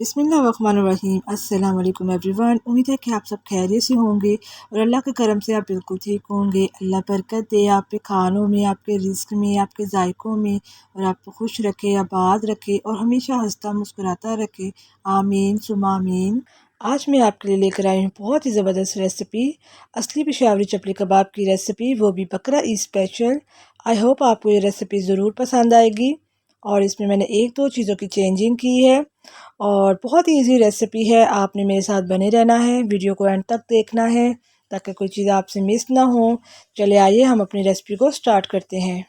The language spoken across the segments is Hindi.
बिस्मिल्लाहिर्रहमानिर्रहीम। अस्सलाम वालेकुम एवरीवन। उम्मीद है कि आप सब खैरियत से होंगे और अल्लाह के करम से आप बिल्कुल ठीक होंगे। अल्लाह बरकत दे आपके खानों में, आपके रिस्क में, आपके जायकों में, और आपको खुश रखे, आबाद रखे और हमेशा हंसता मुस्कुराता रखे। आमीन सुमा आमीन। आज मैं आपके लिए लेकर आई हूँ बहुत ही ज़बरदस्त रेसिपी, असली पेशावरी चपली कबाब की रेसिपी, वो भी बकरा ईद स्पेशल। आई होप आपको ये रेसिपी ज़रूर पसंद आएगी। और इसमें मैंने एक दो चीज़ों की चेंजिंग की है और बहुत ही ईजी रेसिपी है। आपने मेरे साथ बने रहना है, वीडियो को एंड तक देखना है ताकि कोई चीज़ आपसे मिस ना हो। चले आइए हम अपनी रेसिपी को स्टार्ट करते हैं।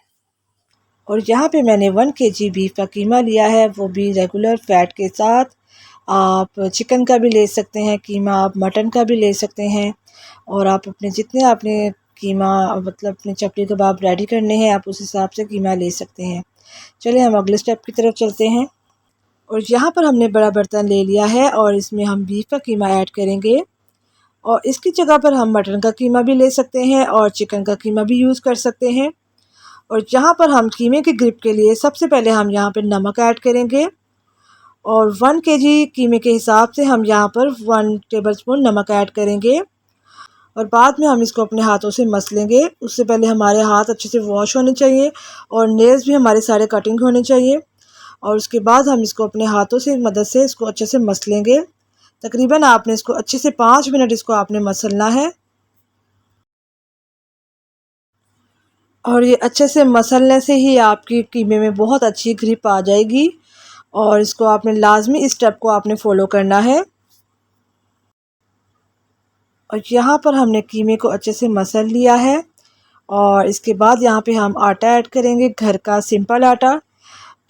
और यहाँ पे मैंने 1 kg बीफ का कीमा लिया है, वो भी रेगुलर फैट के साथ। आप चिकन का भी ले सकते हैं कीमा, आप मटन का भी ले सकते हैं। और आप अपने जितने आपने कीमा मतलब अपने चपली कबाब रेडी करने हैं, आप उस हिसाब से कीमा ले सकते हैं। चलिए हम अगले स्टेप की तरफ चलते हैं। और यहाँ पर हमने बड़ा बर्तन ले लिया है और इसमें हम बीफ का कीमा ऐड करेंगे। और इसकी जगह पर हम मटन का कीमा भी ले सकते हैं और चिकन का कीमा भी यूज़ कर सकते हैं। और यहाँ पर हम कीमे के ग्रिप के लिए सबसे पहले हम यहाँ पर नमक ऐड करेंगे। और 1 kg कीमे के हिसाब से हम यहाँ पर 1 टेबलस्पून नमक ऐड करेंगे। और बाद में हम इसको अपने हाथों से मस लेंगे। उससे पहले हमारे हाथ अच्छे से वॉश होने चाहिए और नेल्स भी हमारे सारे कटिंग होने चाहिए। और उसके बाद हम इसको अपने हाथों से मदद से इसको अच्छे से मस लेंगे। तकरीबन आपने इसको अच्छे से 5 मिनट इसको आपने मसलना है। और ये अच्छे से मसलने से ही आपकी कीमे में बहुत अच्छी ग्रिप आ जाएगी। और इसको आपने लाजमी इस स्टेप को आपने फॉलो करना है। और यहाँ पर हमने कीमे को अच्छे से मसल लिया है। और इसके बाद यहाँ पे हम आटा ऐड करेंगे, घर का सिंपल आटा।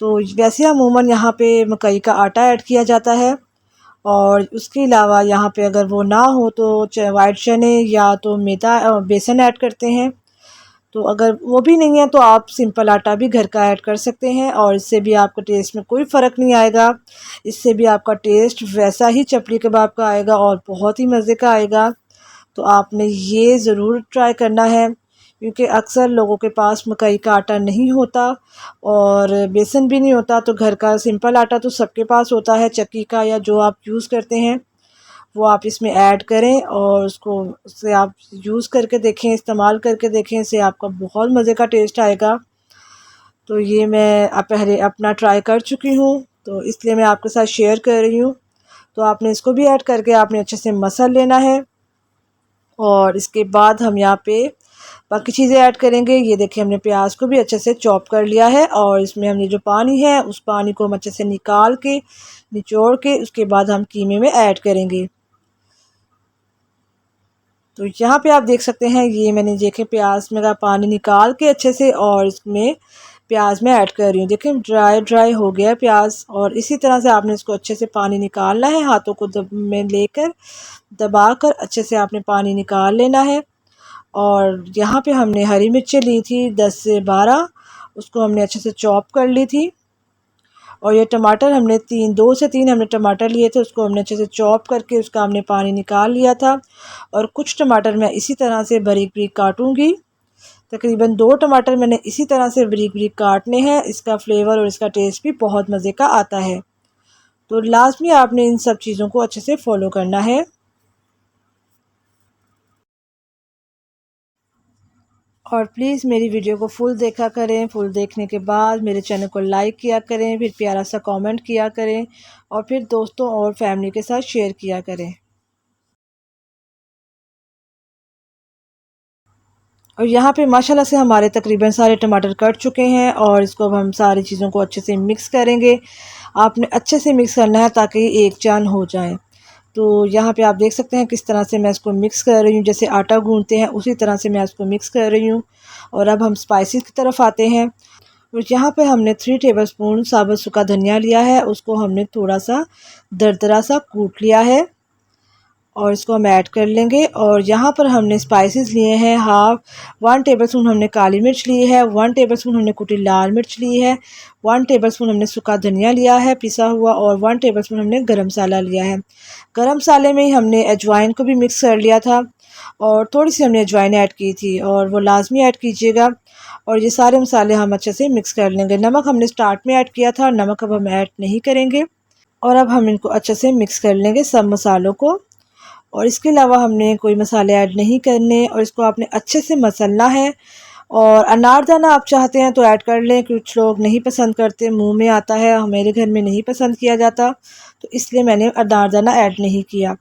तो वैसे अमूमन यहाँ पे मकई का आटा ऐड किया जाता है। और उसके अलावा यहाँ पे अगर वो ना हो तो वाइट चने या तो मैदा बेसन ऐड करते हैं। तो अगर वो भी नहीं है तो आप सिंपल आटा भी घर का ऐड कर सकते हैं और इससे भी आपका टेस्ट में कोई फ़र्क नहीं आएगा। इससे भी आपका टेस्ट वैसा ही चपली कबाब का आएगा और बहुत ही मज़े का आएगा। तो आपने ये ज़रूर ट्राई करना है, क्योंकि अक्सर लोगों के पास मकई का आटा नहीं होता और बेसन भी नहीं होता। तो घर का सिंपल आटा तो सबके पास होता है, चक्की का या जो आप यूज़ करते हैं वो आप इसमें ऐड करें और उससे आप यूज़ करके देखें, इस्तेमाल करके देखें, इससे आपका बहुत मज़े का टेस्ट आएगा। तो ये मैं पहले अपना ट्राई कर चुकी हूँ, तो इसलिए मैं आपके साथ शेयर कर रही हूँ। तो आपने इसको भी ऐड करके आपने अच्छे से मसल लेना है। और इसके बाद हम यहाँ पे बाकी चीज़ें ऐड करेंगे। ये देखिए हमने प्याज को भी अच्छे से चॉप कर लिया है और इसमें हमने जो पानी है उस पानी को हम अच्छे से निकाल के निचोड़ के उसके बाद हम कीमे में ऐड करेंगे। तो यहाँ पे आप देख सकते हैं ये मैंने देखे प्याज में का पानी निकाल के अच्छे से और इसमें प्याज में ऐड कर रही हूँ। देखें ड्राई ड्राई हो गया प्याज। और इसी तरह से आपने इसको अच्छे से पानी निकालना है, हाथों को में लेकर दबाकर अच्छे से आपने पानी निकाल लेना है। और यहाँ पे हमने हरी मिर्चें ली थी 10 से 12, उसको हमने अच्छे से चॉप कर ली थी। और ये टमाटर हमने 2 से 3 हमने टमाटर लिए थे, उसको हमने अच्छे से चॉप करके उसका हमने पानी निकाल लिया था। और कुछ टमाटर मैं इसी तरह से बारीक बारीक काटूंगी। तकरीबन 2 टमाटर मैंने इसी तरह से बारीक बारीक काटने हैं। इसका फ्लेवर और इसका टेस्ट भी बहुत मज़े का आता है। तो लाजमी आपने इन सब चीज़ों को अच्छे से फॉलो करना है। और प्लीज़ मेरी वीडियो को फुल देखा करें। फुल देखने के बाद मेरे चैनल को लाइक किया करें, फिर प्यारा सा कमेंट किया करें और फिर दोस्तों और फैमिली के साथ शेयर किया करें। और यहाँ पे माशाल्लाह से हमारे तकरीबन सारे टमाटर कट चुके हैं और इसको अब हम सारी चीज़ों को अच्छे से मिक्स करेंगे। आपने अच्छे से मिक्स करना है ताकि एक जान हो जाए। तो यहाँ पे आप देख सकते हैं किस तरह से मैं इसको मिक्स कर रही हूँ, जैसे आटा गूंथते हैं उसी तरह से मैं इसको मिक्स कर रही हूँ। और अब हम स्पाइसेस की तरफ आते हैं। और यहाँ पे हमने 3 टेबलस्पून साबुत सूखा धनिया लिया है, उसको हमने थोड़ा सा दरदरा सा कूट लिया है और इसको हम ऐड कर लेंगे। और यहाँ पर हमने स्पाइसेस लिए हैं 1 टेबलस्पून हमने काली मिर्च ली है, 1 टेबलस्पून हमने कुटी लाल मिर्च ली है, 1 टेबलस्पून हमने सूखा धनिया लिया है पिसा हुआ और 1 टेबलस्पून हमने गरम मसाला लिया है। गरम मसाले में ही हमने अजवाइन को भी मिक्स कर लिया था और थोड़ी सी हमने अजवाइन ऐड की थी और वो लाजमी ऐड कीजिएगा। और ये सारे मसाले हम अच्छे से मिक्स कर लेंगे। नमक हमने स्टार्ट में ऐड किया था, नमक अब हम ऐड नहीं करेंगे। और अब हम इनको अच्छे से मिक्स कर लेंगे सब मसालों को। और इसके अलावा हमने कोई मसाले ऐड नहीं करने और इसको आपने अच्छे से मसलना है। और अनारदाना आप चाहते हैं तो ऐड कर लें, कुछ लोग नहीं पसंद करते, मुंह में आता है, मेरे घर में नहीं पसंद किया जाता, तो इसलिए मैंने अनारदाना ऐड नहीं किया।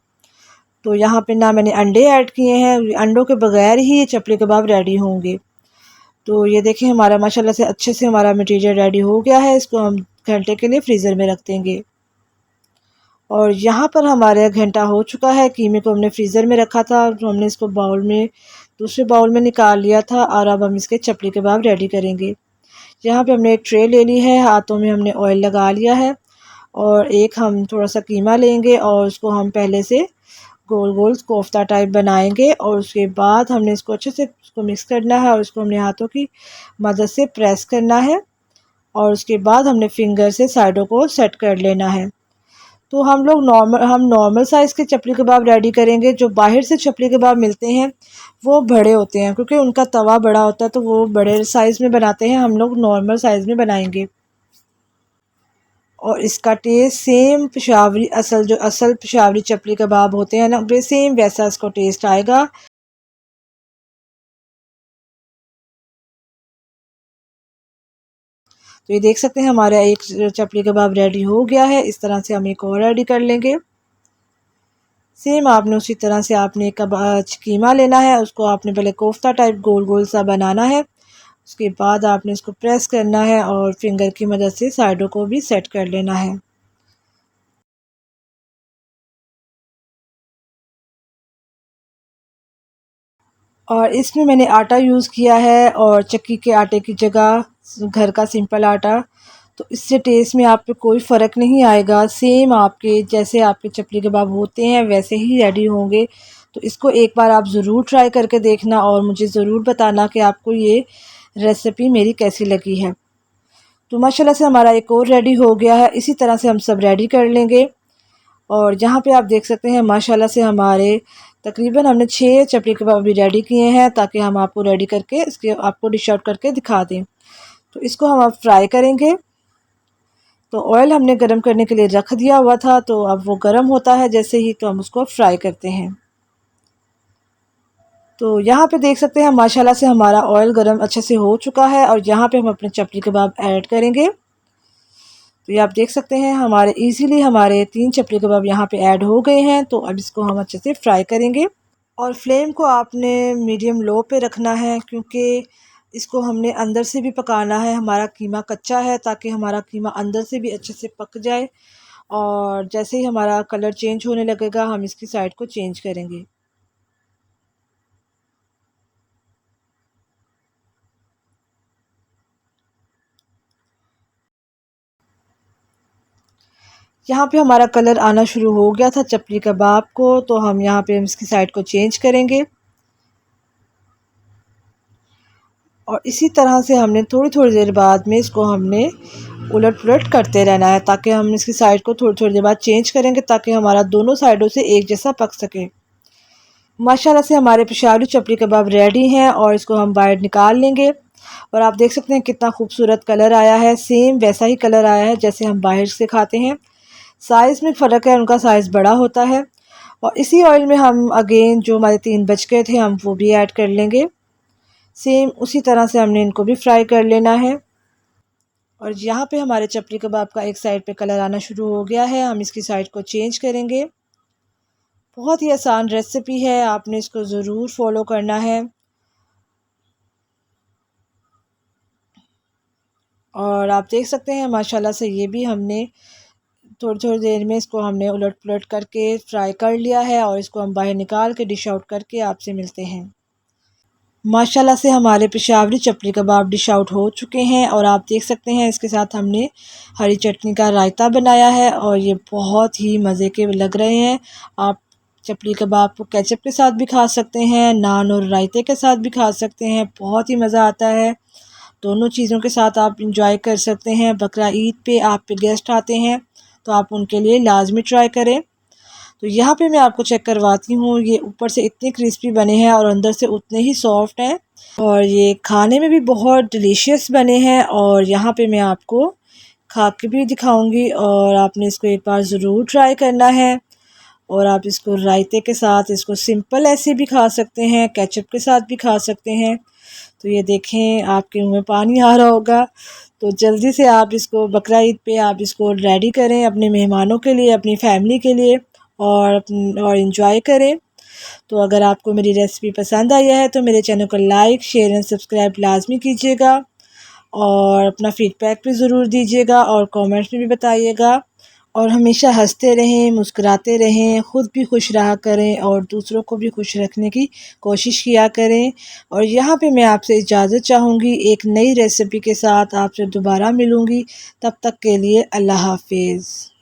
तो यहाँ पे ना मैंने अंडे ऐड किए हैं, अंडों के बगैर ही ये चपली कबाब रेडी होंगे। तो ये देखें हमारा माशाल्लाह से अच्छे से हमारा मटेरियल रेडी हो गया है। इसको हम घंटे के लिए फ्रीज़र में रख देंगे। और यहाँ पर हमारा घंटा हो चुका है। कीमे को हमने फ्रीज़र में रखा था, तो हमने इसको बाउल में, दूसरे बाउल में निकाल लिया था। और अब हम इसके चपली कबाब रेडी करेंगे। यहाँ पे हमने एक ट्रे ले ली है, हाथों में हमने ऑयल लगा लिया है। और एक हम थोड़ा सा कीमा लेंगे और उसको हम पहले से गोल गोल कोफ्ता टाइप बनाएंगे। और उसके बाद हमने इसको अच्छे से उसको मिक्स करना है और उसको हमने हाथों की मदद से प्रेस करना है। और उसके बाद हमने फिंगर से साइडों को सेट कर लेना है। तो हम नॉर्मल साइज़ के चपली कबाब रेडी करेंगे। जो बाहर से चपली कबाब मिलते हैं वो बड़े होते हैं, क्योंकि उनका तवा बड़ा होता है, तो वो बड़े साइज़ में बनाते हैं। हम लोग नॉर्मल साइज़ में बनाएंगे। और इसका टेस्ट सेम पेशावरी, जो असल पेशावरी चपली कबाब होते हैं ना, वे सेम वैसा इसको टेस्ट आएगा। तो ये देख सकते हैं हमारा एक चपली कबाब रेडी हो गया है। इस तरह से हम एक और रेडी कर लेंगे। सेम आपने उसी तरह से आपने कीमा लेना है, उसको आपने पहले कोफ्ता टाइप गोल गोल सा बनाना है। उसके बाद आपने इसको प्रेस करना है और फिंगर की मदद से साइडों को भी सेट कर लेना है। और इसमें मैंने आटा यूज़ किया है और चक्की के आटे की जगह घर का सिंपल आटा। तो इससे टेस्ट में आप पे कोई फ़र्क नहीं आएगा। सेम आपके जैसे आपके चपली कबाब होते हैं वैसे ही रेडी होंगे। तो इसको एक बार आप ज़रूर ट्राई करके देखना और मुझे ज़रूर बताना कि आपको ये रेसिपी मेरी कैसी लगी है। तो माशाल्लाह से हमारा एक और रेडी हो गया है। इसी तरह से हम सब रेडी कर लेंगे। और जहाँ पे आप देख सकते हैं माशाल्लाह से हमारे तकरीबन हमने 6 चपली कबाब भी रेडी किए हैं, ताकि हम आपको रेडी करके इसके आपको डिश आउट करके दिखा दें। तो इसको हम अब फ्राई करेंगे। तो ऑयल हमने गरम करने के लिए रख दिया हुआ था, तो अब वो गरम होता है जैसे ही, तो हम उसको फ्राई करते हैं। तो यहाँ पे देख सकते हैं माशाल्लाह से हमारा ऑयल गरम अच्छे से हो चुका है। और यहाँ पे हम अपने चपली कबाब ऐड करेंगे। तो ये आप देख सकते हैं हमारे इजीली हमारे 3 चपली कबाब यहाँ पे ऐड हो गए हैं। तो अब इसको हम अच्छे से फ्राई करेंगे। और फ्लेम को आपने मीडियम लो पे रखना है, क्योंकि इसको हमने अंदर से भी पकाना है। हमारा कीमा कच्चा है, ताकि हमारा कीमा अंदर से भी अच्छे से पक जाए। और जैसे ही हमारा कलर चेंज होने लगेगा हम इसकी साइड को चेंज करेंगे। यहाँ पे हमारा कलर आना शुरू हो गया था चपली कबाब को, तो हम यहाँ पे हम इसकी साइड को चेंज करेंगे। और इसी तरह से हमने थोड़ी थोड़ी देर बाद में इसको हमने उलट पुलट करते रहना है, ताकि हम इसकी साइड को थोड़ी थोड़ी देर बाद चेंज करेंगे, ताकि हमारा दोनों साइडों से एक जैसा पक सके। माशाल्लाह से हमारे पेशावरी चपली कबाब रेडी हैं और इसको हम बाहर निकाल लेंगे। और आप देख सकते हैं कितना खूबसूरत कलर आया है। सेम वैसा ही कलर आया है जैसे हम बाहर से खाते हैं। साइज़ में फ़र्क है, उनका साइज़ बड़ा होता है। और इसी ऑयल में हम अगेन जो हमारे 3 बच गए थे हम वो भी ऐड कर लेंगे। सेम उसी तरह से हमने इनको भी फ्राई कर लेना है। और यहाँ पे हमारे चपली कबाब का एक साइड पे कलर आना शुरू हो गया है, हम इसकी साइड को चेंज करेंगे। बहुत ही आसान रेसिपी है, आपने इसको ज़रूर फॉलो करना है। और आप देख सकते हैं माशाल्लाह से ये भी हमने थोड़ी थोड़ी देर में इसको हमने उलट पुलट करके फ्राई कर लिया है। और इसको हम बाहर निकाल के डिश आउट करके आपसे मिलते हैं। माशाल्लाह से हमारे पेशावरी चपली कबाब डिश आउट हो चुके हैं। और आप देख सकते हैं इसके साथ हमने हरी चटनी का रायता बनाया है और ये बहुत ही मज़े के लग रहे हैं। आप चपली कबाब को केचप के साथ भी खा सकते हैं, नान और रायते के साथ भी खा सकते हैं, बहुत ही मज़ा आता है। दोनों चीज़ों के साथ आप इंजॉय कर सकते हैं। बकरा ईद पे आप पे गेस्ट आते हैं तो आप उनके लिए लाजमी ट्राई करें। तो यहाँ पे मैं आपको चेक करवाती हूँ, ये ऊपर से इतने क्रिस्पी बने हैं और अंदर से उतने ही सॉफ्ट हैं। और ये खाने में भी बहुत डिलीशियस बने हैं। और यहाँ पे मैं आपको खा के भी दिखाऊंगी और आपने इसको एक बार ज़रूर ट्राई करना है। और आप इसको रायते के साथ, इसको सिंपल ऐसे भी खा सकते हैं, केचप के साथ भी खा सकते हैं। तो ये देखें, आपके मुंह में पानी आ रहा होगा। तो जल्दी से आप इसको बकरा ईद पे आप इसको रेडी करें अपने मेहमानों के लिए, अपनी फैमिली के लिए, और इन्जॉय करें। तो अगर आपको मेरी रेसिपी पसंद आई है तो मेरे चैनल को लाइक, शेयर एंड सब्सक्राइब लाजमी कीजिएगा और अपना फीडबैक भी ज़रूर दीजिएगा और कमेंट्स में भी बताइएगा। और हमेशा हंसते रहें, मुस्कुराते रहें, ख़ुद भी खुश रहा करें और दूसरों को भी खुश रखने की कोशिश किया करें। और यहाँ पे मैं आपसे इजाज़त चाहूँगी, एक नई रेसिपी के साथ आपसे दोबारा मिलूँगी। तब तक के लिए अल्लाह हाफ़िज़।